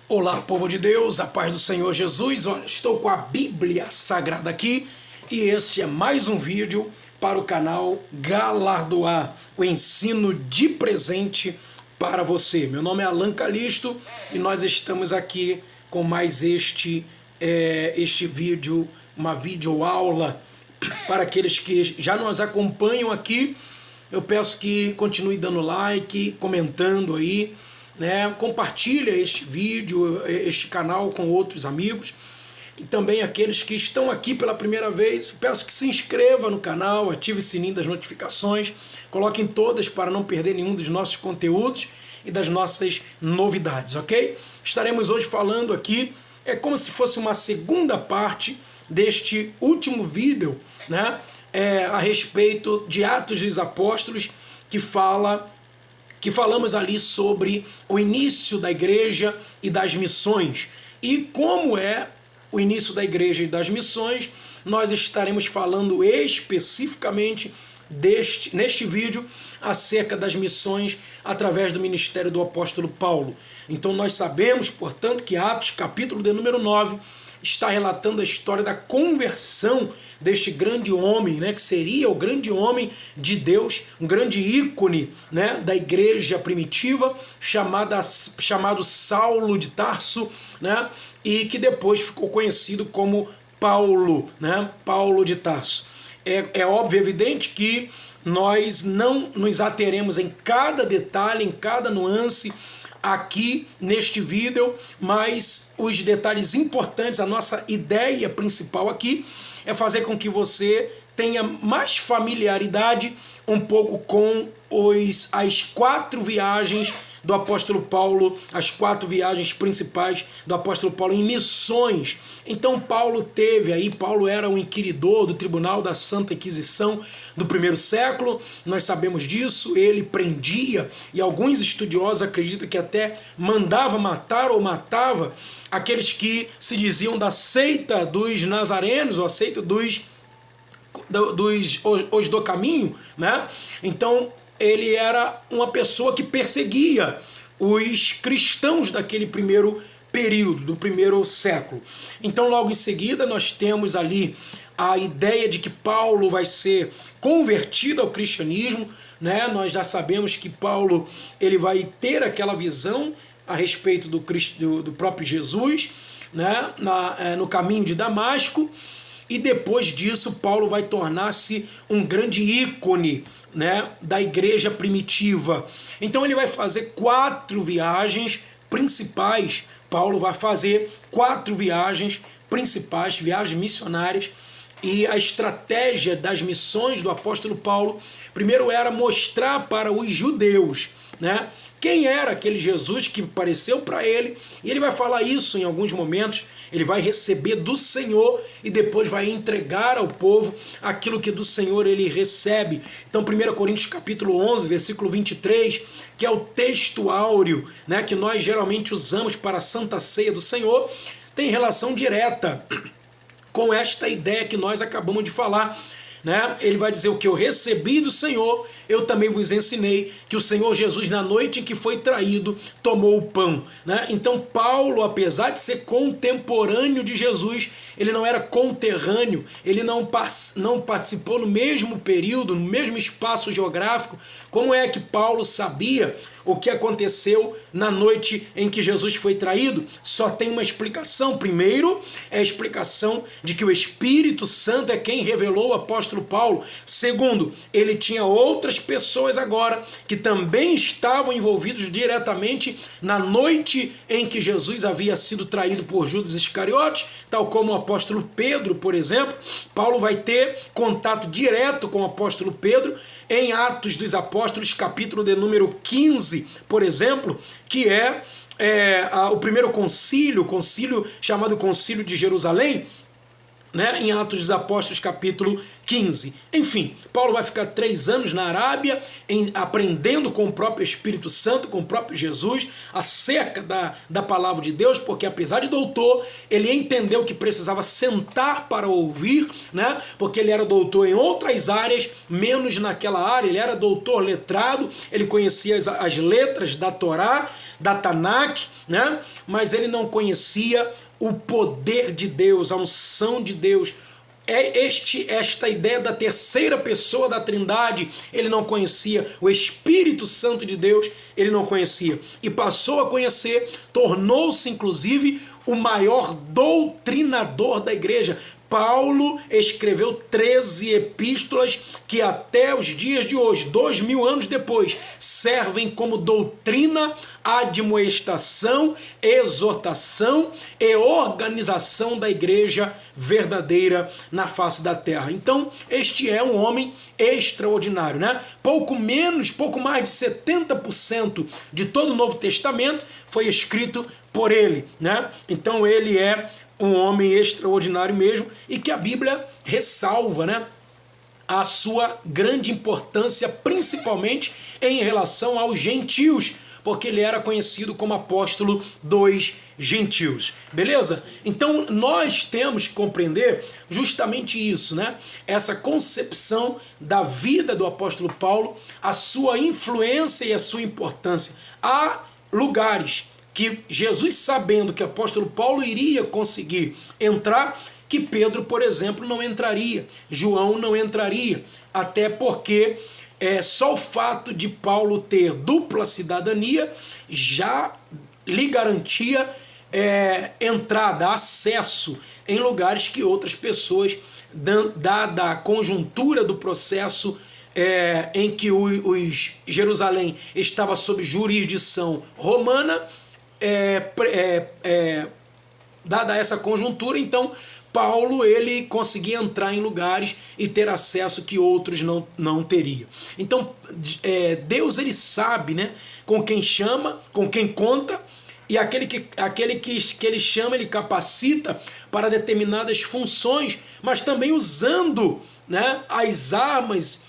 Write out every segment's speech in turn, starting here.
Olá, povo de Deus, a paz do Senhor Jesus. Olha, estou com a Bíblia Sagrada aqui e este é mais um vídeo para o canal Galardoar, o ensino de presente para você. Meu nome é Alan Calisto e nós estamos aqui com mais este vídeo, uma videoaula para aqueles que já nos acompanham aqui. Eu peço que continue dando like, comentando aí, né? Compartilha este vídeo, este canal com outros amigos. E também aqueles que estão aqui pela primeira vez, peço que se inscreva no canal, ative o sininho das notificações, coloquem todas para não perder nenhum dos nossos conteúdos e das nossas novidades, ok? Estaremos hoje falando aqui, é como se fosse uma segunda parte deste último vídeo, né? A respeito de Atos dos Apóstolos, que falamos ali sobre o início da igreja e das missões. E como é o início da igreja e das missões, nós estaremos falando especificamente neste vídeo acerca das missões através do ministério do apóstolo Paulo. Então nós sabemos, portanto, que Atos, capítulo de número 9, está relatando a história da conversão deste grande homem, né, que seria o grande homem de Deus, um grande ícone, né, da igreja primitiva, chamado Saulo de Tarso, né, e que depois ficou conhecido como Paulo, né, Paulo de Tarso. É óbvio, evidente que nós não nos ateremos em cada detalhe, em cada nuance aqui neste vídeo, mas os detalhes importantes, a nossa ideia principal aqui é fazer com que você tenha mais familiaridade um pouco com as 4 viagens do apóstolo Paulo, as 4 viagens principais do apóstolo Paulo em missões. Então Paulo era um inquiridor do Tribunal da Santa Inquisição do primeiro século, nós sabemos disso. Ele prendia, e alguns estudiosos acreditam que até mandava matar ou matava aqueles que se diziam da seita dos nazarenos, ou a seita os do caminho, né? Então ele era uma pessoa que perseguia os cristãos daquele primeiro período, do primeiro século. Então logo em seguida nós temos ali a ideia de que Paulo vai ser convertido ao cristianismo, né? Nós já sabemos que Paulo ele vai ter aquela visão a respeito do próprio Jesus, né? No caminho de Damasco, e depois disso Paulo vai tornar-se um grande ícone, né, da igreja primitiva. Então ele vai fazer 4 viagens principais. Paulo vai fazer 4 viagens principais, viagens missionárias, e a estratégia das missões do apóstolo Paulo, primeiro era mostrar para os judeus, né, quem era aquele Jesus que apareceu para ele, e ele vai falar isso em alguns momentos. Ele vai receber do Senhor e depois vai entregar ao povo aquilo que do Senhor ele recebe. Então 1 Coríntios capítulo 11, versículo 23, que é o texto áureo, né, que nós geralmente usamos para a Santa Ceia do Senhor, tem relação direta com esta ideia que nós acabamos de falar, né? Ele vai dizer: o que eu recebi do Senhor, eu também vos ensinei, que o Senhor Jesus, na noite em que foi traído, tomou o pão, né? Então Paulo, apesar de ser contemporâneo de Jesus, ele não era conterrâneo, ele não participou no mesmo período, no mesmo espaço geográfico. Como é que Paulo sabia o que aconteceu na noite em que Jesus foi traído? Só tem uma explicação. Primeiro, é a explicação de que o Espírito Santo é quem revelou o apóstolo Paulo. Segundo, ele tinha outras pessoas agora que também estavam envolvidos diretamente na noite em que Jesus havia sido traído por Judas Iscariotes, tal como o apóstolo Pedro, por exemplo. Paulo vai ter contato direto com o apóstolo Pedro em Atos dos Apóstolos, capítulo de número 15, por exemplo, que é o primeiro concílio chamado Concílio de Jerusalém, né, em Atos dos Apóstolos, capítulo 15. Enfim, Paulo vai ficar 3 anos na Arábia, aprendendo com o próprio Espírito Santo, com o próprio Jesus, acerca da palavra de Deus, porque apesar de doutor, ele entendeu que precisava sentar para ouvir, né, porque ele era doutor em outras áreas, menos naquela área. Ele era doutor letrado, ele conhecia as letras da Torá, da Tanakh, né? Mas ele não conhecia o poder de Deus, a unção de Deus. Esta ideia da terceira pessoa da Trindade, ele não conhecia. O Espírito Santo de Deus, ele não conhecia. E passou a conhecer, tornou-se inclusive o maior doutrinador da igreja. Paulo escreveu 13 epístolas que até os dias de hoje, 2000 anos depois, servem como doutrina, admoestação, exortação e organização da igreja verdadeira na face da terra. Então, este é um homem extraordinário, né? Pouco mais de 70% de todo o Novo Testamento foi escrito por ele, né? Então ele é um homem extraordinário mesmo, e que a Bíblia ressalva, né, a sua grande importância, principalmente em relação aos gentios, porque ele era conhecido como apóstolo dos gentios. Beleza? Então nós temos que compreender justamente isso, né? Essa concepção da vida do apóstolo Paulo, a sua influência e a sua importância. Há lugares que Jesus, sabendo que o apóstolo Paulo iria conseguir entrar, que Pedro, por exemplo, não entraria, João não entraria, até porque só o fato de Paulo ter dupla cidadania já lhe garantia entrada, acesso em lugares que outras pessoas, dada a conjuntura do processo em que Jerusalém estava sob jurisdição romana, dada essa conjuntura, então Paulo ele conseguia entrar em lugares e ter acesso que outros não teriam. Então Deus ele sabe, né, com quem chama, com quem conta, e aquele que ele chama, ele capacita para determinadas funções, mas também usando, né, as armas,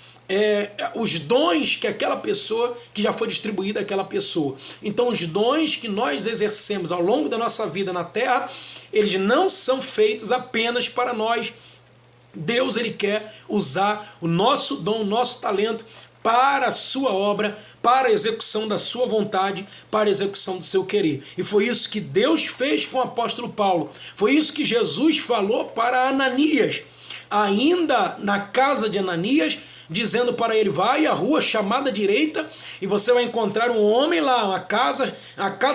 os dons que aquela pessoa, que já foi distribuída àquela pessoa. Então os dons que nós exercemos ao longo da nossa vida na terra, eles não são feitos apenas para nós. Deus ele quer usar o nosso dom, o nosso talento para a sua obra, para a execução da sua vontade, para a execução do seu querer. E foi isso que Deus fez com o apóstolo Paulo. Foi isso que Jesus falou para Ananias, ainda na casa de Ananias, dizendo para ele: vai à rua chamada direita e você vai encontrar um homem lá, a casa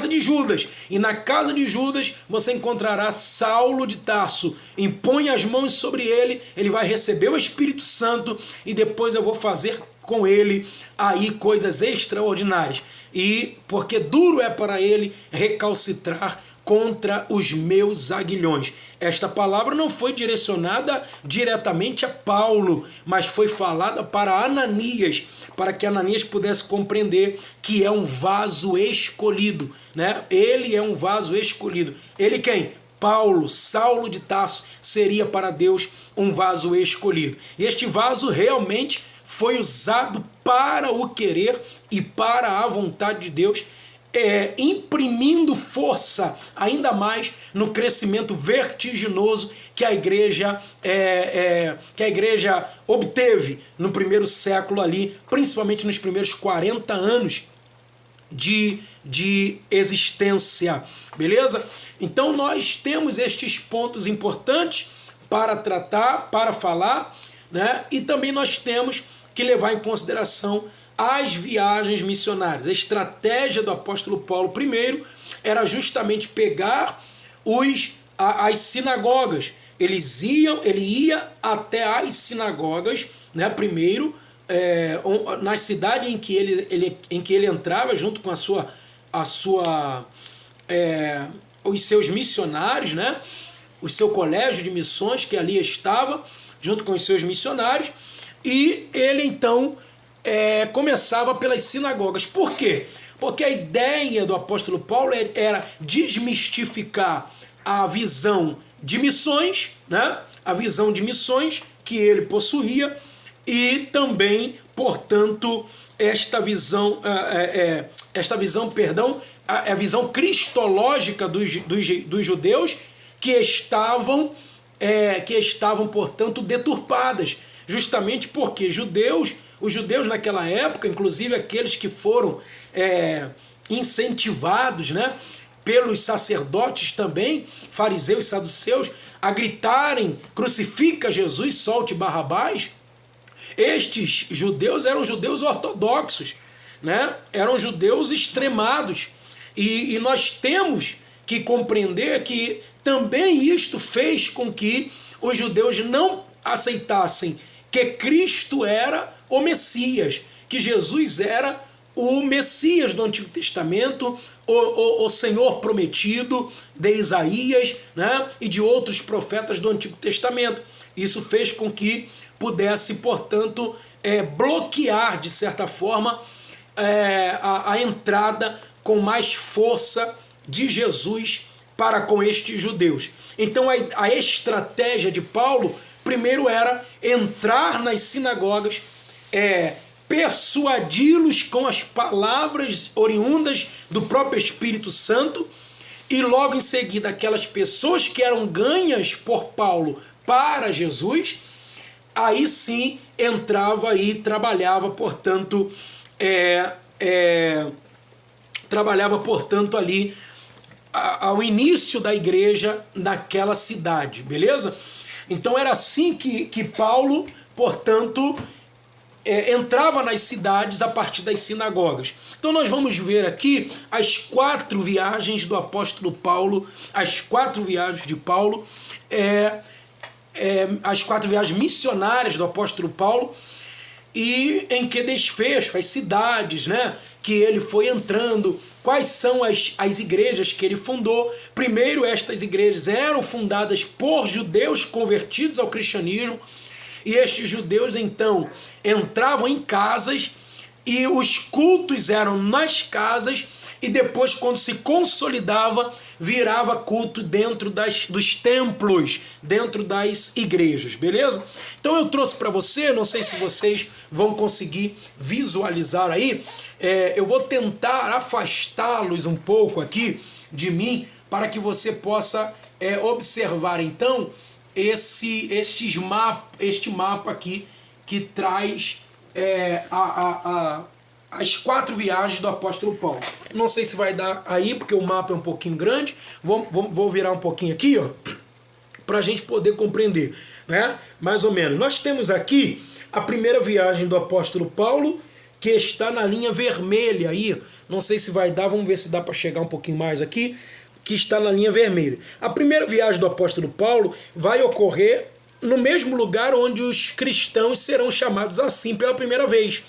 de Judas, e na casa de Judas você encontrará Saulo de Tarso. Impõe as mãos sobre ele, ele vai receber o Espírito Santo, e depois eu vou fazer com ele aí coisas extraordinárias, e porque duro é para ele recalcitrar contra os meus aguilhões. Esta palavra não foi direcionada diretamente a Paulo, mas foi falada para Ananias, para que Ananias pudesse compreender que é um vaso escolhido, né? Ele é um vaso escolhido. Ele quem? Paulo, Saulo de Tarso, seria para Deus um vaso escolhido. E este vaso realmente foi usado para o querer e para a vontade de Deus, imprimindo força ainda mais no crescimento vertiginoso que a igreja obteve no primeiro século ali, principalmente nos primeiros 40 anos de existência. Beleza? Então nós temos estes pontos importantes para tratar, para falar, né? E também nós temos que levar em consideração as viagens missionárias. A estratégia do apóstolo Paulo, primeiro, era justamente pegar as sinagogas. Ele ia até as sinagogas, né, primeiro, na cidade em que ele entrava, junto com os seus missionários, né, o seu colégio de missões que ali estava, junto com os seus missionários, e ele então começava pelas sinagogas. Por quê? Porque a ideia do apóstolo Paulo era desmistificar a visão de missões, né? A visão de missões que ele possuía, e também, portanto, a visão cristológica dos judeus que estavam, portanto, deturpadas, justamente porque os judeus naquela época, inclusive aqueles que foram incentivados, né, pelos sacerdotes também, fariseus e saduceus, a gritarem: crucifica Jesus, solte Barrabás. Estes judeus eram judeus ortodoxos, né? Eram judeus extremados. E nós temos que compreender que também isto fez com que os judeus não aceitassem que Cristo era o Messias, que Jesus era o Messias do Antigo Testamento, o Senhor prometido de Isaías, né, e de outros profetas do Antigo Testamento. Isso fez com que pudesse, portanto, bloquear, de certa forma, a entrada com mais força de Jesus para com estes judeus. Então a estratégia de Paulo, primeiro, era entrar nas sinagogas, persuadi-los com as palavras oriundas do próprio Espírito Santo, e logo em seguida aquelas pessoas que eram ganhas por Paulo para Jesus, aí sim entrava e trabalhava, portanto, ali ao início da igreja naquela cidade, beleza? Então era assim que Paulo, portanto, entrava nas cidades a partir das sinagogas. Então nós vamos ver aqui as 4 viagens do apóstolo Paulo, as 4 viagens de Paulo, as 4 viagens missionárias do apóstolo Paulo, e em que desfecho, as cidades, né, que ele foi entrando, quais são as igrejas que ele fundou. Primeiro, estas igrejas eram fundadas por judeus convertidos ao cristianismo, e estes judeus então entravam em casas, e os cultos eram nas casas, e depois, quando se consolidava, virava culto dentro dos templos, dentro das igrejas, beleza? Então eu trouxe para você, não sei se vocês vão conseguir visualizar aí, eu vou tentar afastá-los um pouco aqui de mim, para que você possa observar então este mapa aqui, que traz as 4 viagens do apóstolo Paulo. Não sei se vai dar aí, porque o mapa é um pouquinho grande. Vou virar um pouquinho aqui, ó, para a gente poder compreender, né? Mais ou menos. Nós temos aqui a primeira viagem do apóstolo Paulo, que está na linha vermelha aí. Não sei se vai dar, vamos ver se dá para chegar um pouquinho mais aqui, que está na linha vermelha. A primeira viagem do apóstolo Paulo vai ocorrer no mesmo lugar onde os cristãos serão chamados assim pela primeira vez.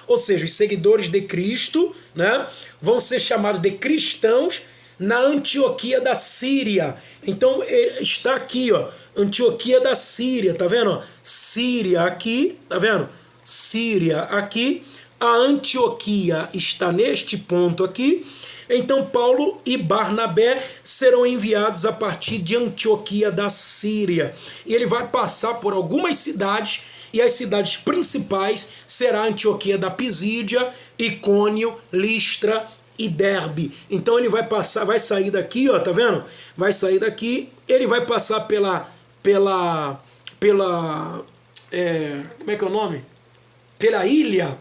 Ou seja, os seguidores de Cristo, né, vão ser chamados de cristãos na Antioquia da Síria. Então está aqui, ó, Antioquia da Síria, tá vendo? Síria aqui, tá vendo? Síria aqui. A Antioquia está neste ponto aqui. Então Paulo e Barnabé serão enviados a partir de Antioquia da Síria. E ele vai passar por algumas cidades, e as cidades principais será Antioquia da Pisídia, Icônio, Listra e Derbe. Então ele vai sair daqui, ó, tá vendo? Vai sair daqui, ele vai passar pela como é que é o nome? Pela ilha,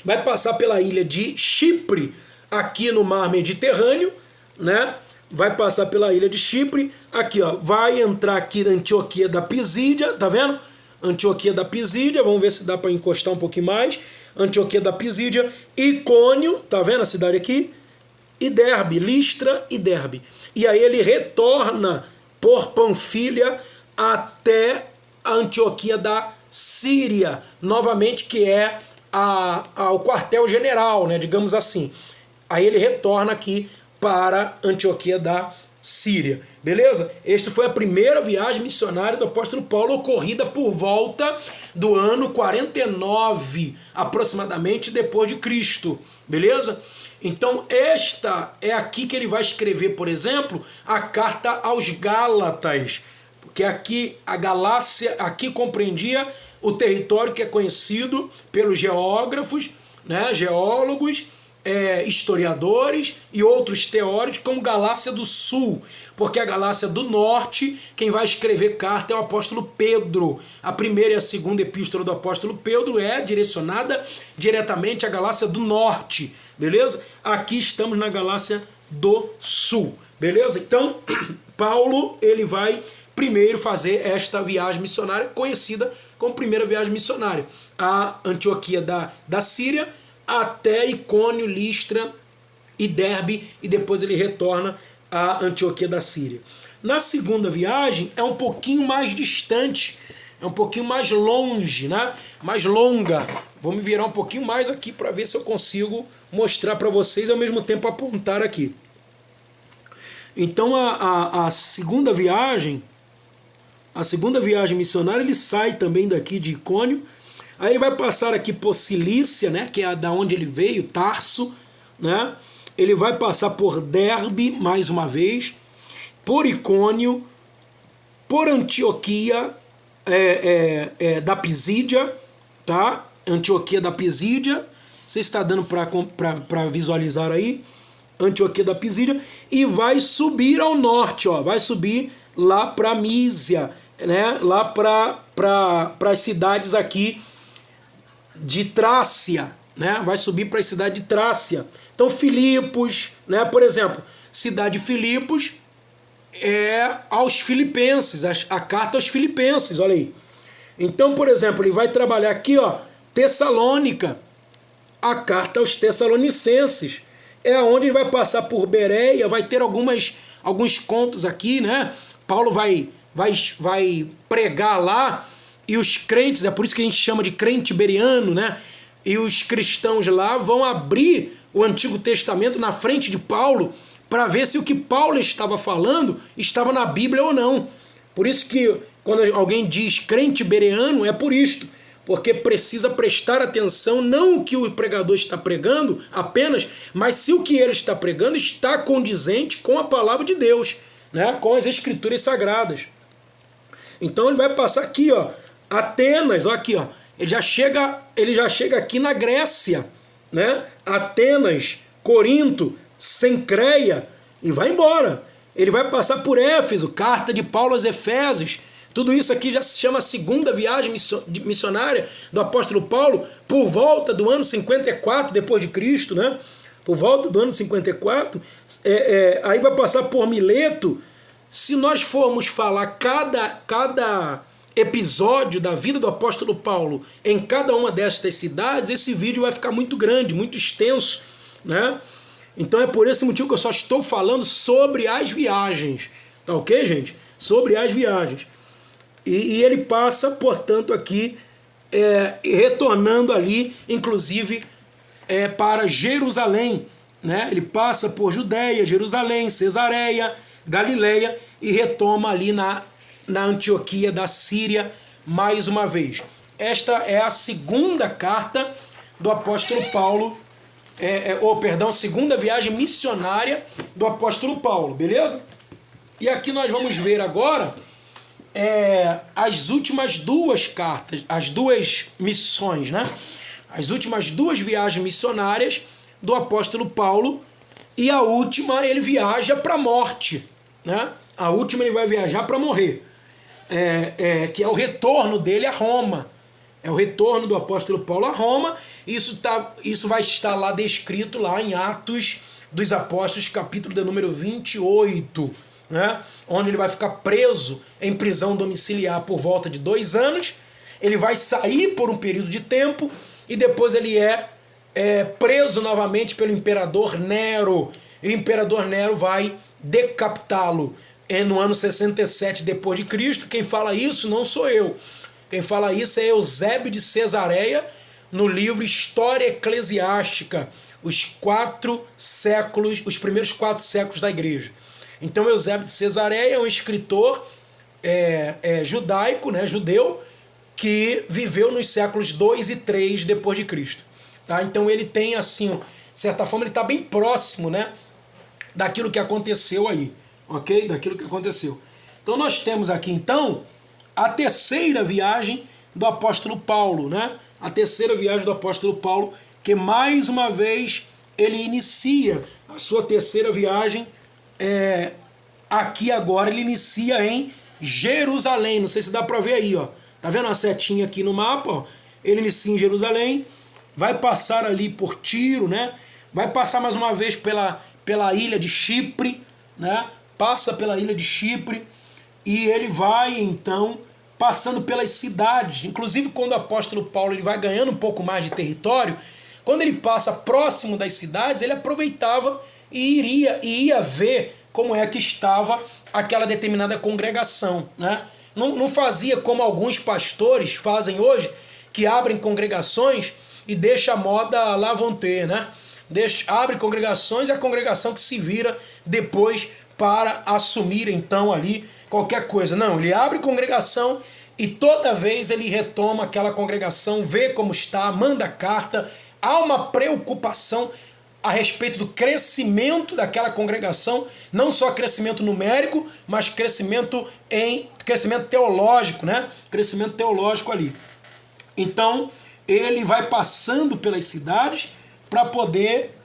vai passar pela ilha de Chipre, aqui no mar Mediterrâneo, né? Vai passar pela ilha de Chipre, aqui, ó, vai entrar aqui na Antioquia da Pisídia, tá vendo? Antioquia da Pisídia, vamos ver se dá para encostar um pouquinho mais. Antioquia da Pisídia, Icônio, tá vendo a cidade aqui? E Derbe, Listra e Derbe. E aí ele retorna por Panfilha até a Antioquia da Síria, novamente, que é o quartel-general, né, digamos assim. Aí ele retorna aqui para Antioquia da Síria, beleza? Esta foi a primeira viagem missionária do apóstolo Paulo, ocorrida por volta do ano 49, aproximadamente, depois de Cristo, beleza? Então esta é aqui que ele vai escrever, por exemplo, a carta aos Gálatas, porque aqui a Galácia, aqui compreendia o território que é conhecido pelos geógrafos, né, geólogos, historiadores e outros teóricos como Galácia do Sul, porque a Galácia do Norte, quem vai escrever carta é o apóstolo Pedro. A primeira e a segunda epístola do apóstolo Pedro é direcionada diretamente à Galácia do Norte, beleza? Aqui estamos na Galácia do Sul, beleza? Então, Paulo, ele vai primeiro fazer esta viagem missionária, conhecida como primeira viagem missionária, a Antioquia da Síria, até Icônio, Listra e Derbe, e depois ele retorna à Antioquia da Síria. Na segunda viagem é um pouquinho mais distante, é um pouquinho mais longe, né? Mais longa. Vou me virar um pouquinho mais aqui para ver se eu consigo mostrar para vocês e ao mesmo tempo apontar aqui. Então a segunda viagem missionária, ele sai também daqui de Icônio, aí ele vai passar aqui por Cilícia, né, que é da onde ele veio, Tarso, né? Ele vai passar por Derbe mais uma vez, por Icônio, por Antioquia da Pisídia, tá? Antioquia da Pisídia, você está dando para visualizar aí, Antioquia da Pisídia, e vai subir ao norte, ó, vai subir lá para Mísia, né? Lá para as cidades aqui de Trácia, né? Vai subir para a cidade de Trácia. Então Filipos, né? Por exemplo, cidade de Filipos é aos filipenses, a carta aos filipenses, olha aí. Então, por exemplo, ele vai trabalhar aqui, ó, Tessalônica, a carta aos Tessalonicenses, é onde ele vai passar por Bereia, vai ter alguns contos aqui, né? Paulo vai pregar lá, e os crentes, é por isso que a gente chama de crente beriano, né? E os cristãos lá vão abrir o Antigo Testamento na frente de Paulo para ver se o que Paulo estava falando estava na Bíblia ou não. Por isso que quando alguém diz crente bereano, é por isto, porque precisa prestar atenção não o que o pregador está pregando apenas, mas se o que ele está pregando está condizente com a palavra de Deus, né? Com as escrituras sagradas. Então ele vai passar aqui, ó, Atenas, ó, aqui, ó, ele já chega aqui na Grécia, né? Atenas, Corinto, Cencreia, e vai embora. Ele vai passar por Éfeso, carta de Paulo aos Efésios. Tudo isso aqui já se chama segunda viagem missionária do apóstolo Paulo, por volta do ano 54 depois de Cristo, né? Por volta do ano 54, aí vai passar por Mileto. Se nós formos falar cada episódio da vida do apóstolo Paulo em cada uma destas cidades, esse vídeo vai ficar muito grande, muito extenso, né? Então é por esse motivo que eu só estou falando sobre as viagens, tá ok, gente? Sobre as viagens. E ele passa, portanto, aqui, retornando ali, inclusive, para Jerusalém, né? Ele passa por Judéia, Jerusalém, Cesareia, Galileia e retoma ali na Antioquia da Síria mais uma vez. Esta é a segunda carta do apóstolo Paulo, segunda viagem missionária do apóstolo Paulo, beleza? E aqui nós vamos ver agora as últimas duas cartas, as duas missões, né? As últimas duas viagens missionárias do apóstolo Paulo, e a última ele viaja para a morte, né? A última ele vai viajar para morrer, que é o retorno dele a Roma. É o retorno do apóstolo Paulo a Roma. Isso vai estar lá descrito lá em Atos dos Apóstolos, capítulo de número 28, né? Onde ele vai ficar preso em prisão domiciliar por volta de 2 anos. Ele vai sair por um período de tempo e depois ele é preso novamente pelo imperador Nero. E o imperador Nero vai decapitá-lo no ano 67 depois de Cristo. Quem fala isso não sou eu. Quem fala isso é Eusébio de Cesareia, no livro História Eclesiástica, os primeiros 4 séculos da igreja. Então Eusébio de Cesareia é um escritor judaico, né, judeu, que viveu nos séculos 2 e 3 depois de Cristo. Tá? Então ele tem, assim, de certa forma, ele está bem próximo, né, daquilo que aconteceu aí. Ok? Daquilo que aconteceu. Então nós temos aqui, então, a terceira viagem do apóstolo Paulo, né? A terceira viagem do apóstolo Paulo, que mais uma vez ele inicia a sua terceira viagem, aqui agora ele inicia em Jerusalém. Não sei se dá para ver aí, ó. Tá vendo a setinha aqui no mapa? Ó? Ele inicia em Jerusalém, vai passar ali por Tiro, né? vai passar mais uma vez pela ilha de Chipre, né? Passa pela ilha de Chipre e ele vai então passando pelas cidades. Inclusive quando o apóstolo Paulo ele vai ganhando um pouco mais de território, quando ele passa próximo das cidades, ele aproveitava e ia ver como é que estava aquela determinada congregação, né? Não fazia como alguns pastores fazem hoje, que abrem congregações e deixa a moda lá vão ter, né? Abre congregações e a congregação que se vira depois para assumir então ali qualquer coisa. Não, ele abre congregação e toda vez ele retoma aquela congregação, vê como está, manda carta, há uma preocupação a respeito do crescimento daquela congregação, não só crescimento numérico, mas crescimento teológico, né? Crescimento teológico ali. Então, ele vai passando pelas cidades para poder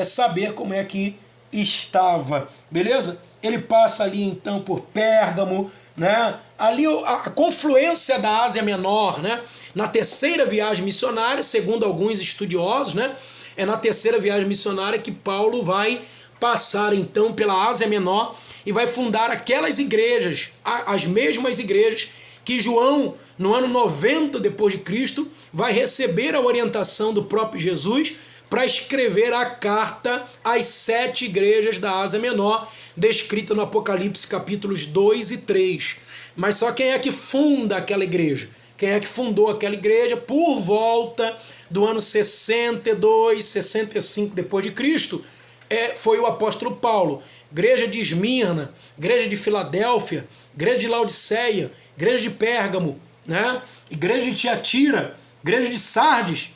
saber como é que estava, beleza? Ele passa ali então por Pérgamo, né? Ali a confluência da Ásia Menor, né? Na terceira viagem missionária, segundo alguns estudiosos, né? É na terceira viagem missionária que Paulo vai passar então pela Ásia Menor e vai fundar aquelas igrejas, as mesmas igrejas que João, no ano 90 depois de Cristo, vai receber a orientação do próprio Jesus para escrever a carta às 7 igrejas da Ásia Menor, descrita no Apocalipse capítulos 2 e 3. Mas só quem é que funda aquela igreja? Quem é que fundou aquela igreja por volta do ano 62, 65 depois de Cristo? Foi o apóstolo Paulo. Igreja de Esmirna, igreja de Filadélfia, igreja de Laodiceia, igreja de Pérgamo, né? Igreja de Tiatira, igreja de Sardes,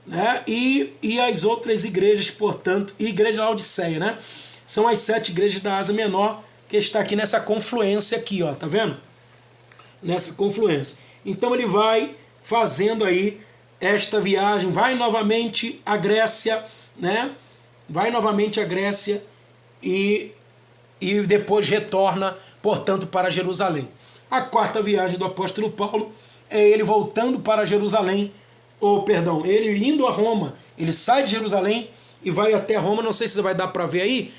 né? E as outras igrejas, portanto, e igreja de Laodiceia, né? São as 7 igrejas da Ásia Menor que está aqui nessa confluência aqui, ó, tá vendo? Nessa confluência. Então ele vai fazendo aí esta viagem, vai novamente à Grécia, né? Vai novamente à Grécia e depois retorna, portanto, para Jerusalém. A quarta viagem do apóstolo Paulo é ele voltando para Jerusalém, ele indo a Roma. Ele sai de Jerusalém e vai até Roma, não sei se vai dar para ver aí,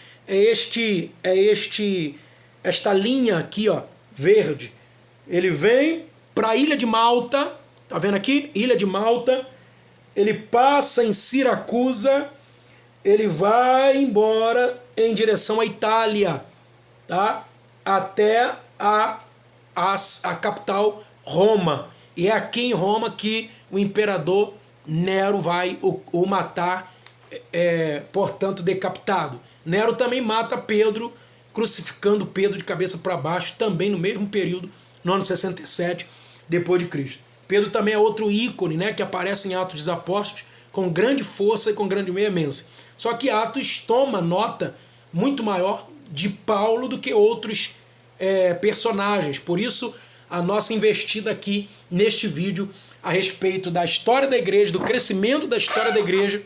esta linha aqui, ó, verde. Ele vem para a Ilha de Malta, tá vendo aqui? Ilha de Malta. Ele passa em Siracusa, ele vai embora em direção à Itália, tá? Até a capital Roma. E é aqui em Roma que o imperador Nero vai o matar, portanto, decapitado. Nero também mata Pedro, crucificando Pedro de cabeça para baixo, também no mesmo período, no ano 67 depois de Cristo. Pedro também é outro ícone, né, que aparece em Atos dos Apóstolos com grande força e com grande veemência. Só que Atos toma nota muito maior de Paulo do que outros personagens. Por isso, a nossa investida aqui neste vídeo a respeito da história da igreja, do crescimento da história da igreja,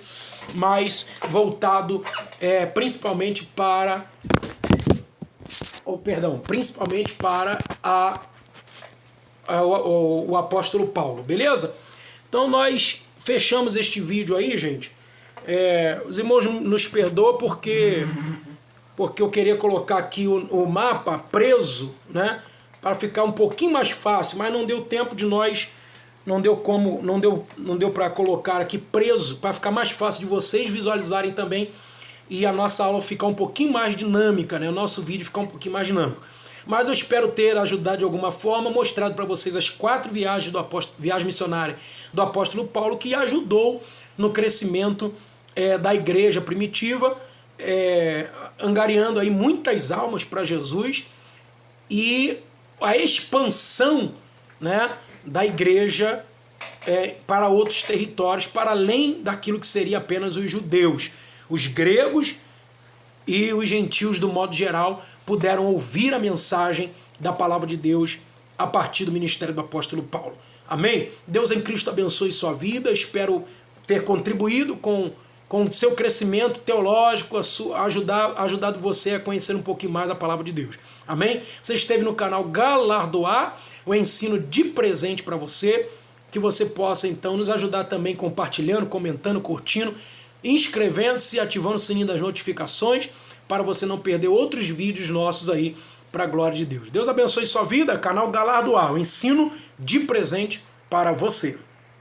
mas voltado principalmente para o apóstolo Paulo, beleza? Então nós fechamos este vídeo aí, gente. Os irmãos nos perdoam porque eu queria colocar aqui o mapa preso, né, para ficar um pouquinho mais fácil, mas não deu tempo de nós, não deu para colocar aqui preso, para ficar mais fácil de vocês visualizarem também e a nossa aula ficar um pouquinho mais dinâmica, né, o nosso vídeo ficar um pouquinho mais dinâmico. Mas eu espero ter ajudado de alguma forma, mostrado para vocês as 4 viagens viagem missionária do apóstolo Paulo, que ajudou no crescimento da igreja primitiva, angariando aí muitas almas para Jesus e a expansão, né, da igreja para outros territórios, para além daquilo que seria apenas os judeus. Os gregos e os gentios, do modo geral, puderam ouvir a mensagem da palavra de Deus a partir do ministério do apóstolo Paulo. Amém? Deus em Cristo abençoe sua vida. Espero ter contribuído com o seu crescimento teológico, ajudado você a conhecer um pouquinho mais da palavra de Deus. Amém? Você esteve no canal Galardoar, o ensino de presente para você, que você possa então nos ajudar também compartilhando, comentando, curtindo, inscrevendo-se e ativando o sininho das notificações para você não perder outros vídeos nossos aí para a glória de Deus. Deus abençoe sua vida, canal Galardoar, o ensino de presente para você.